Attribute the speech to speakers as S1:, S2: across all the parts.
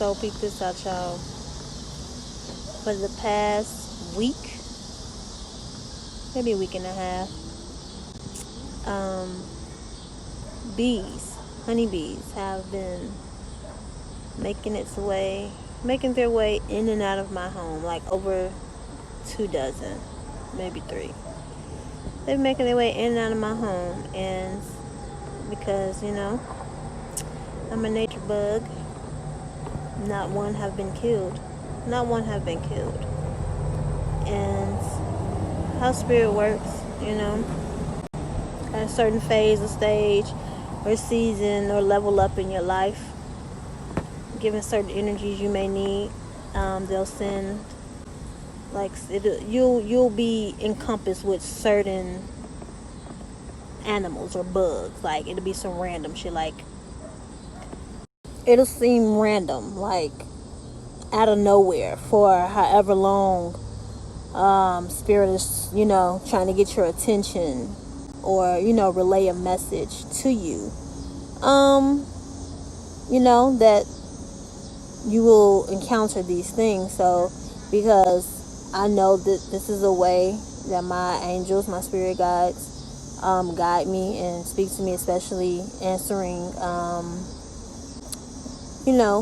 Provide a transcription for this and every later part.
S1: So peep this out, y'all. For the past week, maybe a week and a half, um, bees, honeybees, have been making their way in and out of my home, like over 2 dozen, maybe 3. They're making their way in and out of my home, and because I'm a nature bug, not one have been killed. Not one have been killed. And how spirit works, at a certain phase or stage or season or level up in your life, given certain energies you may need, they'll send, like, you'll be encompassed with certain animals or bugs. Like, it'll be some random shit. Like, it'll seem random, like out of nowhere, for however long spirit is trying to get your attention, or relay a message to you, that you will encounter these things. So because I know that this is a way that my angels, my spirit guides, guide me and speak to me, especially answering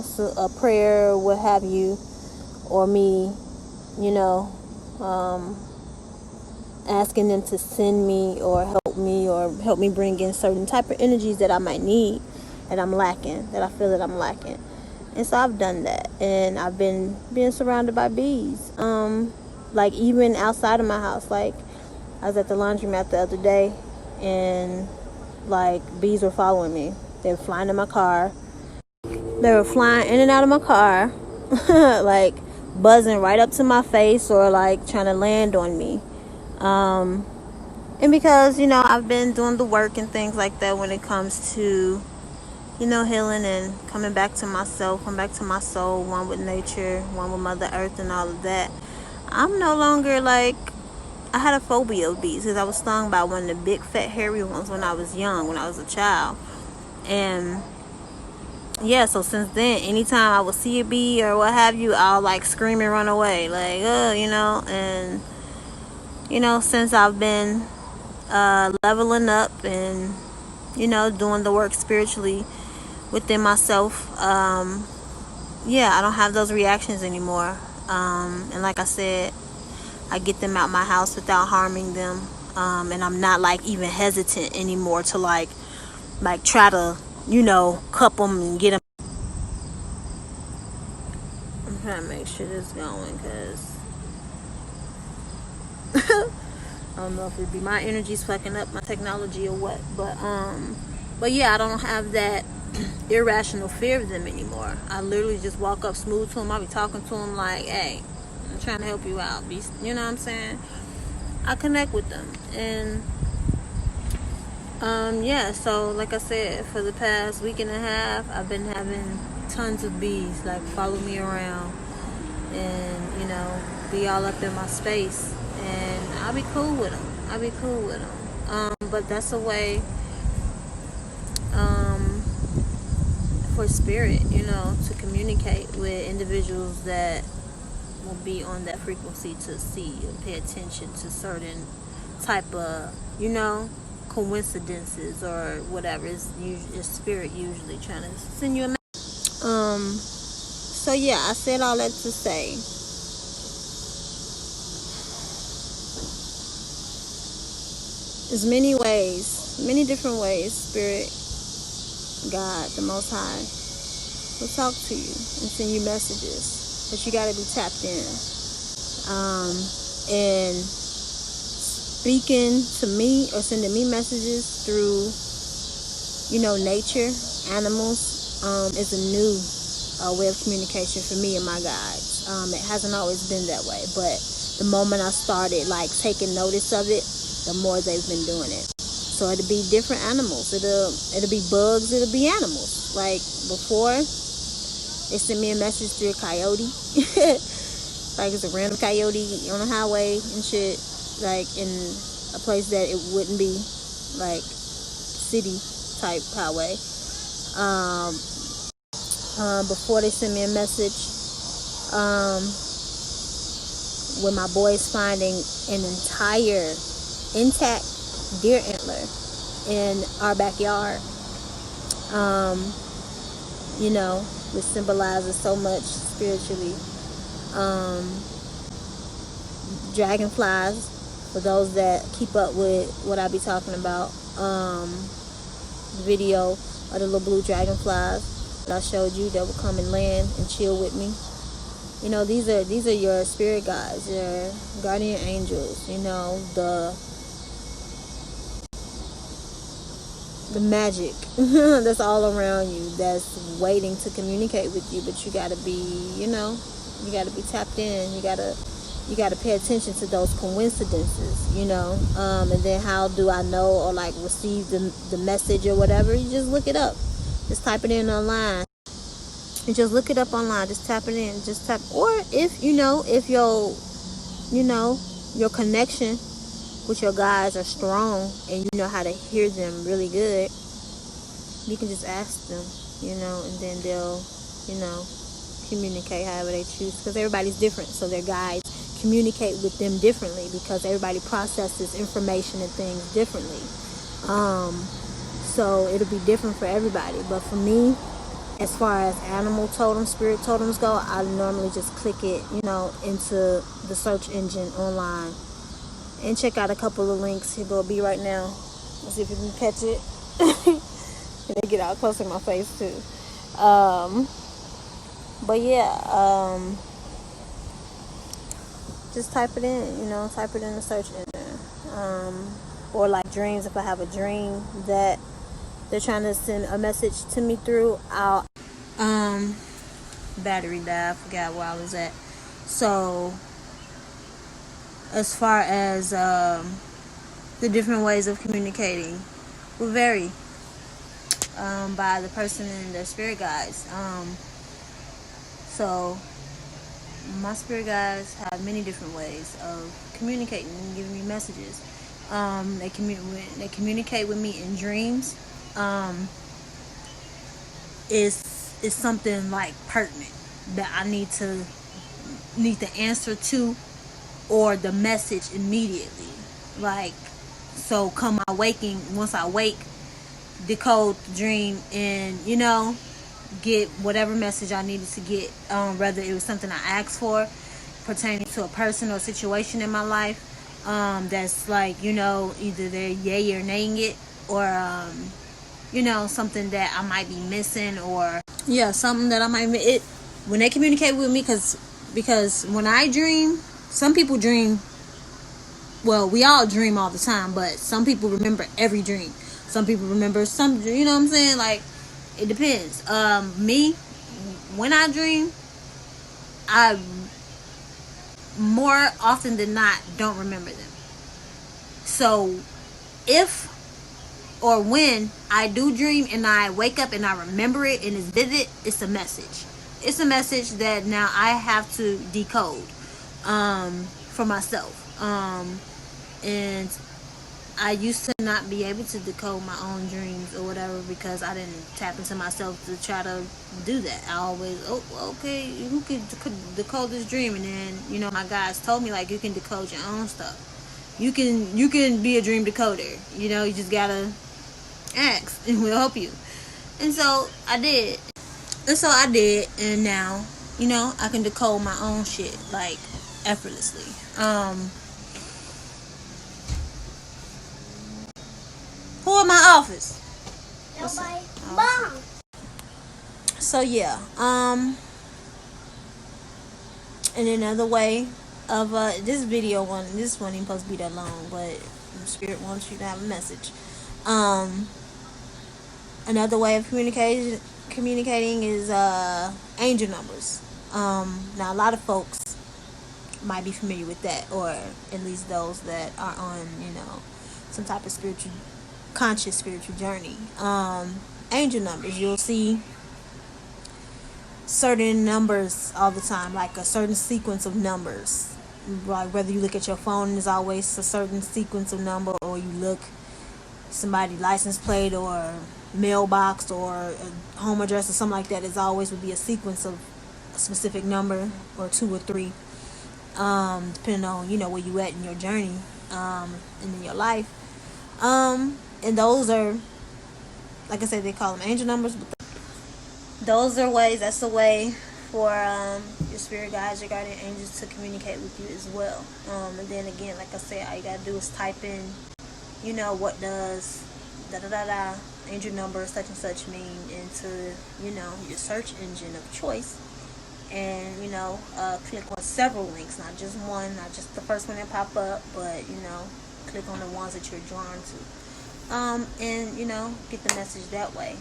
S1: so a prayer or what have you, or me asking them to send me or help me bring in certain type of energies that I might need, that I'm lacking, that I feel that I'm lacking. And so I've done that, and I've been being surrounded by bees, like even outside of my house. Like, I was at the laundromat the other day, and like bees were following me. They were flying in my car. They were flying in and out of my car, like buzzing right up to my face, or like trying to land on me. And because I've been doing the work and things like that when it comes to healing and coming back to myself, come back to my soul, one with nature, one with Mother Earth, and all of that. I'm no longer like, I had a phobia of bees because I was stung by one of the big fat hairy ones when I was young, when I was a child. And yeah, so since then, anytime I would see a bee or what have you, I'll like scream and run away, like, and since I've been leveling up and doing the work spiritually within myself, I don't have those reactions anymore. And like I said, I get them out my house without harming them, and I'm not like even hesitant anymore to like try to cup them and get them. I'm trying to make sure this is going, because I don't know if it'd be my energy's fucking up my technology or what, but yeah, I don't have that irrational fear of them anymore. I literally just walk up smooth to them. I'll be talking to them like, hey, I'm trying to help you out. You know what I'm saying? I connect with them. And so like I said, for the past week and a half, I've been having tons of bees like follow me around and be all up in my space, and I'll be cool with them. But that's a way for spirit to communicate with individuals that will be on that frequency, to see and pay attention to certain type of coincidences or whatever. It's spirit usually trying to send you a message. So yeah, I said all that to say, there's many different ways spirit, God, the Most High, will talk to you and send you messages, but you got to be tapped in. And speaking to me or sending me messages through nature, animals, is a new way of communication for me and my guides. It hasn't always been that way, but the moment I started like taking notice of it, the more they've been doing it. So it'll be different animals, it'll be bugs, it'll be animals. Like before, they sent me a message through a coyote. Like it's a random coyote on the highway and shit, like in a place that it wouldn't be, like city type highway. before they send me a message, when my boys finding an entire intact deer antler in our backyard, which symbolizes so much spiritually. Dragonflies, for those that keep up with what I be talking about, the video of the little blue dragonflies that I showed you that will come and land and chill with me. These are your spirit guides, your guardian angels, the magic that's all around you, that's waiting to communicate with you. But you gotta be, you gotta be tapped in. You gotta pay attention to those coincidences, and then how do I know or like receive the message or whatever? You just look it up. Just type it in online. And just look it up online. Just tap it in. Just tap. Or if your connection with your guides are strong and you know how to hear them really good, you can just ask them, and then they'll, communicate however they choose. Because everybody's different, so their guides communicate with them differently because everybody processes information and things differently. So it'll be different for everybody. But for me, as far as animal totems, spirit totems go, I normally just click it, into the search engine online and check out a couple of links. Here will be right now. Let's see if you can catch it. And they get out close to my face too. But yeah, just type it in, type it in the search engine. Or like dreams, if I have a dream that they're trying to send a message to me through, I'll battery died, I forgot where I was at. So as far as the different ways of communicating will vary by the person and their spirit guides. So my spirit guides have many different ways of communicating and giving me messages. They communicate with me in dreams. Is something like pertinent that I need the answer to, or the message immediately. Like, so come my waking, once I wake, decode the dream and get whatever message I needed to get, whether it was something I asked for pertaining to a person or situation in my life, that's like, either they're yay or naying it, or something that I might be missing, or something that I might miss. When they communicate with me, because when I dream, some people dream, well, we all dream all the time, but some people remember every dream. Some people remember some, what I'm saying? Like, it depends. Me, when I dream, I more often than not don't remember them. So if or when I do dream and I wake up and I remember it and it's vivid, it's a message. It's a message that now I have to decode for myself. And I used to not be able to decode my own dreams or whatever because I didn't tap into myself to try to do that. I always, okay, who could decode this dream? And then, my guys told me, like, you can decode your own stuff. You can be a dream decoder. You just gotta ask and we'll help you. And so I did. And now, I can decode my own shit, like, effortlessly. Who in my office?
S2: Nobody. Mom.
S1: So yeah. And another way of this video this one ain't supposed to be that long, but the spirit wants you to have a message. Another way of communicating is angel numbers. Now a lot of folks might be familiar with that, or at least those that are on, some type of conscious spiritual journey. Angel numbers, you'll see certain numbers all the time, like a certain sequence of numbers. Like whether you look at your phone, there's always a certain sequence of number, or you look somebody's license plate or mailbox or a home address or something like that, is always would be a sequence of a specific number or two or three, depending on where you at in your journey, and in your life. And those are, like I said, they call them angel numbers, but those are ways. That's a way for your spirit guides, your guardian angels, to communicate with you as well. And then again, like I said, all you gotta do is type in, what does da da da da angel number such and such mean into your search engine of choice, and click on several links, not just one, not just the first one that pop up, but click on the ones that you're drawn to, and get the message that way.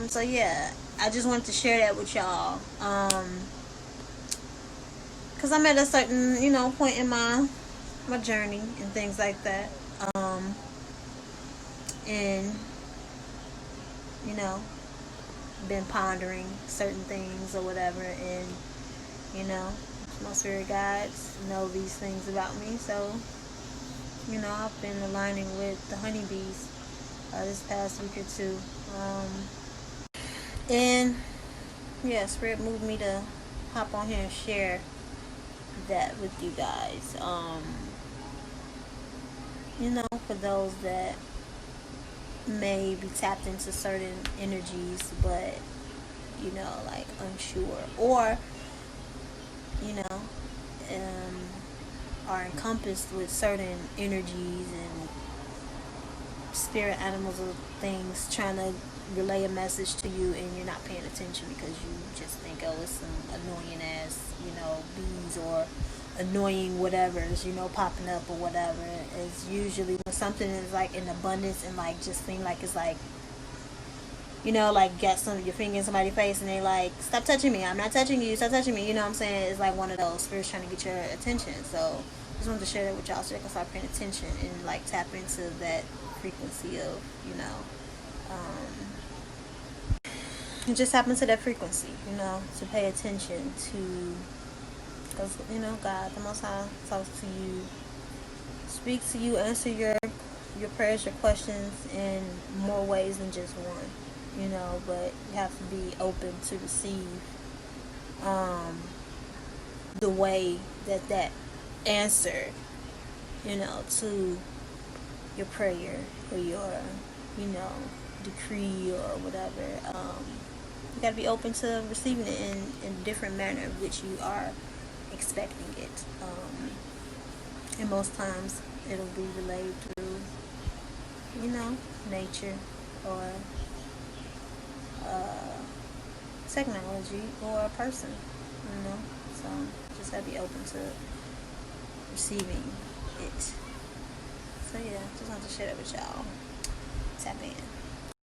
S1: So yeah, I just wanted to share that with y'all, because I'm at a certain point in my journey and things like that, and been pondering certain things or whatever, and my spirit guides know these things about me, so I've been aligning with the honeybees this past week or two, and yeah, spirit moved me to hop on here and share that with you guys. For those that may be tapped into certain energies, but like unsure, or are encompassed with certain energies and spirit animals or things trying to relay a message to you, and you're not paying attention because you just think, oh, it's some annoying ass bees or annoying whatever's popping up or whatever. It's usually when something is like in abundance and like just seem like it's like like got some of your finger in somebody's face and they like, stop touching me, I'm not touching you, stop touching me, what I'm saying? It's like one of those spirits trying to get your attention. So I just wanted to share that with y'all so you can start paying attention and like tap into that frequency of it just happens to that frequency, to pay attention to, because God, the Most High, talks to you, speaks to you, answer your prayers, your questions in more ways than just one, but you have to be open to receive the way that answer, to your prayer or your, decree or whatever. You got to be open to receiving it in a different manner of which you are expecting it. And most times it'll be relayed through, nature or technology or a person, so just gotta be open to receiving it. So yeah, just wanted to share that with y'all. Tap in.